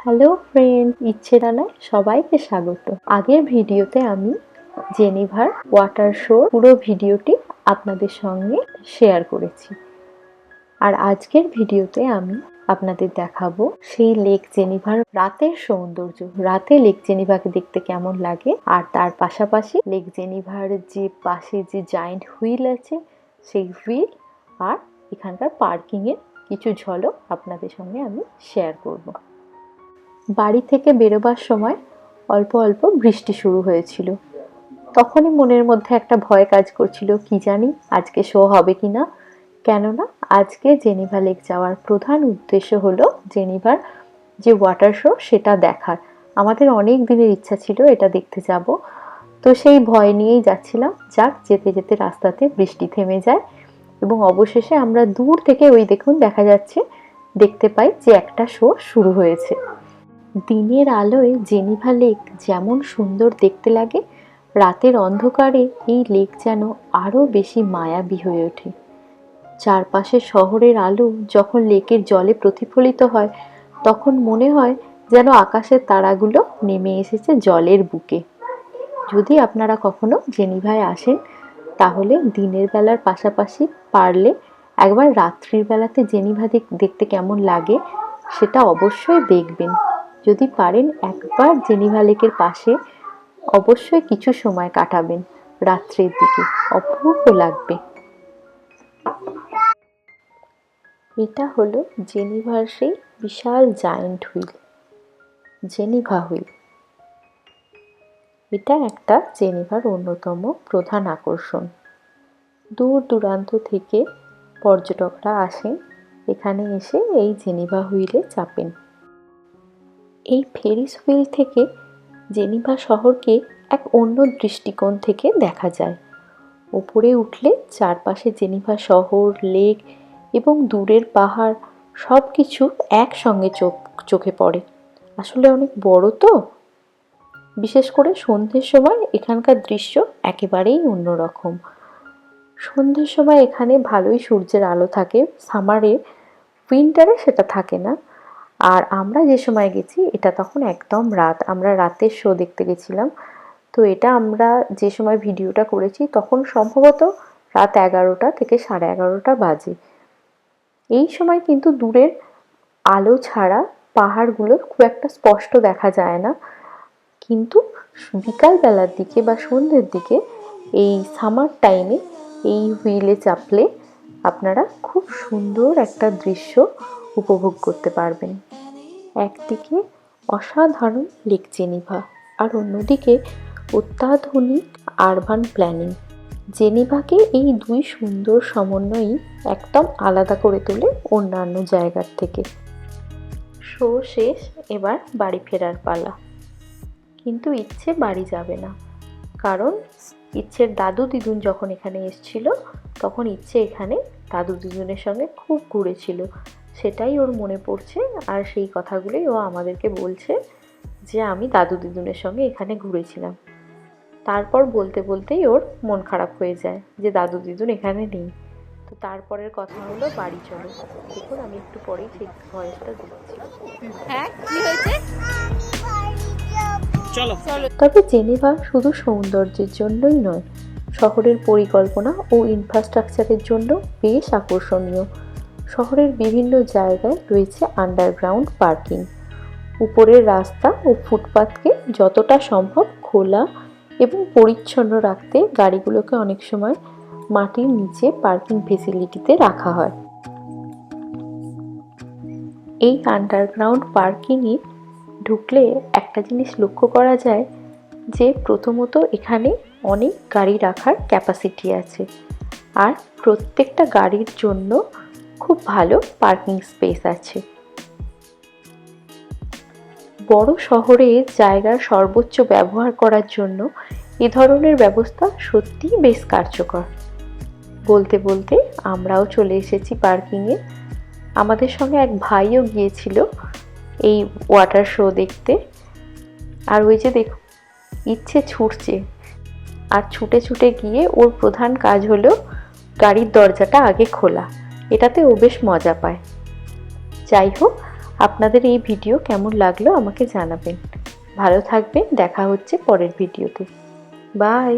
Hello friend, ইচ্ছে রান্নায় সবাইকে স্বাগত। আগের ভিডিওতে আমি জেনিভার ওয়াটার শোর পুরো ভিডিওটি আপনাদের সঙ্গে শেয়ার করেছি। আর আজকের ভিডিওতে আমি আপনাদের দেখাবো সেই লেক জেনিভার রাতের সৌন্দর্য। রাতে লেক জেনিভাকে দেখতে কেমন লাগে, আর তার পাশাপাশি লেক জেনিভার যে পাশে যে জায়ান্ট হুইল আছে সেই হুইল, আর এখানকার পার্কিংয়ের কিছু ঝলক আপনাদের সঙ্গে আমি শেয়ার করব। বাড়ি থেকে বেরোবার সময় অল্প অল্প বৃষ্টি শুরু হয়েছিল। তখনই মনের মধ্যে একটা ভয় কাজ করছিল, কি জানি আজকে শো হবে কিনা। কেননা আজকে জেনিভা লেক যাওয়ার প্রধান উদ্দেশ্য হলো জেনিভার যে ওয়াটার শো সেটা দেখার। আমাদের অনেক দিনের ইচ্ছা ছিল এটা দেখতে যাব, তো সেই ভয় নিয়েই যাচ্ছিলাম। যাক, যেতে যেতে রাস্তাতে বৃষ্টি থেমে যায় এবং অবশেষে আমরা দূর থেকে ওই দেখুন দেখা যাচ্ছে, দেখতে পাই যে একটা শো শুরু হয়েছে। দিনের আলোয় জেনিভা লেক যেমন সুন্দর দেখতে লাগে, রাতের অন্ধকারে এই লেক যেন আরো বেশি মায়াবী হয়ে ওঠে। চারপাশে শহরের আলো যখন লেকের জলে প্রতিফলিত হয়, তখন মনে হয় যেন আকাশের তারাগুলো নেমে এসেছে জলের বুকে। যদি আপনারা কখনো জেনিভায় আসেন, তাহলে দিনের বেলার পাশাপাশি পারলে একবার রাত্রির বেলাতে জেনিভা দেখতে কেমন লাগে সেটা অবশ্যই দেখবেন। যদি পারেন একবার জেনিভা লেকের পাশে অবশ্যই কিছু সময় কাটাবেন রাত্রের দিকে, অপূর্ব লাগবে। এটা হলো জেনিভার সেই বিশাল জায়ান্ট হুইল, জেনিভা হুইল। এটা একটা জেনিভার অন্যতম প্রধান আকর্ষণ। দূর দূরান্ত থেকে পর্যটকরা আসেন, এখানে এসে এই জেনিভা হুইলে চাপেন। এই ফেরিস হুইল থেকে জেনিভা শহরকে এক অন্য দৃষ্টিকোণ থেকে দেখা যায়। ওপরে উঠলে চারপাশে জেনিভা শহর, লেক এবং দূরের পাহাড় সব কিছু একসঙ্গে চোখে পড়ে। আসলে অনেক বড় তো, বিশেষ করে সন্ধ্যের সময় এখানকার দৃশ্য একেবারেই অন্যরকম। সন্ধ্যের সময় এখানে ভালোই সূর্যের আলো থাকে, সামারে, উইন্টারে সেটা থাকে না। আর আমরা যে সময় গেছি এটা তখন একদম রাত, আমরা রাতের শো দেখতে গেছিলাম। তো এটা আমরা যে সময় ভিডিওটা করেছি তখন সম্ভবত রাত 11টা থেকে 11:30 বাজে। এই সময় কিন্তু দূরের আলো ছাড়া পাহাড়গুলো খুব একটা স্পষ্ট দেখা যায় না, কিন্তু বিকাল বেলার দিকে বা সন্ধ্যের দিকে এই সামার টাইমে এই হুইলে চাপলে আপনারা খুব সুন্দর একটা দৃশ্য উপভোগ করতে পারবেন। একদিকে অসাধারণ লেক জেনিভা, আর অন্যদিকে অত্যাধুনিক আরবান প্ল্যানিং। জেনিভাকে এই দুই সুন্দর সমন্বয়ই একদম আলাদা করে তোলে অন্যান্য জায়গার থেকে। শো শেষ, এবার বাড়ি ফেরার পালা। কিন্তু ইচ্ছে বাড়ি যাবে না, কারণ ইচ্ছের দাদু দিদুন যখন এখানে এসেছিল তখন ইচ্ছে এখানে দাদু দিদুনের সঙ্গে খুব ঘুরেছিল। সেটাই ওর মনে পড়ছে, আর সেই কথাগুলোই ও আমাদেরকে বলছে যে আমি দাদু দিদুনের সঙ্গে এখানে ঘুরেছিলাম। তারপর বলতে বলতেই ওর মন খারাপ হয়ে যায় যে দাদু দিদুন এখানে নেই। তো তারপরের কথা হলো বাড়ি চলো। দেখুন আমি একটু পরেই সেই ভয়েসটা দিচ্ছি। হ্যাঁ, কি হয়েছে? চলো চলো। তবে জেনিভা শুধু সৌন্দর্যের জন্যই নয়, শহরের পরিকল্পনা ও ইনফ্রাস্ট্রাকচারের জন্য বেশ আকর্ষণীয়। শহরের বিভিন্ন জায়গায় রয়েছে আন্ডারগ্রাউন্ড পার্কিং। উপরের রাস্তা ও ফুটপাথকে যতটা সম্ভব খোলা এবং পরিচ্ছন্ন রাখতে গাড়িগুলোকে অনেক সময় মাটির নিচে পার্কিং ফেসিলিটিতে রাখা হয়। এই আন্ডারগ্রাউন্ড পার্কিংয়ে ঢুকলে একটা জিনিস লক্ষ্য করা যায় যে প্রথমত এখানে অনেক গাড়ি রাখার ক্যাপাসিটি আছে, আর প্রত্যেকটা গাড়ির জন্য খুব ভালো পার্কিং স্পেস আছে। বড় শহরে জায়গার সর্বোচ্চ ব্যবহার করার জন্য এ ধরনের ব্যবস্থা সত্যিই বেশ কার্যকর। বলতে বলতে আমরাও চলে এসেছি পার্কিংয়ে। আমাদের সঙ্গে এক ভাইও গিয়েছিল এই ওয়াটার শো দেখতে। আর ওই যে দেখো, ইচ্ছে ছুটছে, আর ছুটে ছুটে গিয়ে ওর প্রধান কাজ হলো গাড়ির দরজাটা আগে খোলা। এটাতে ও বেশ মজা পায়। যাই হোক, আপনাদের এই ভিডিও কেমন লাগলো আমাকে জানাবেন। ভালো থাকবেন, দেখা হচ্ছে পরের ভিডিওতে। বাই।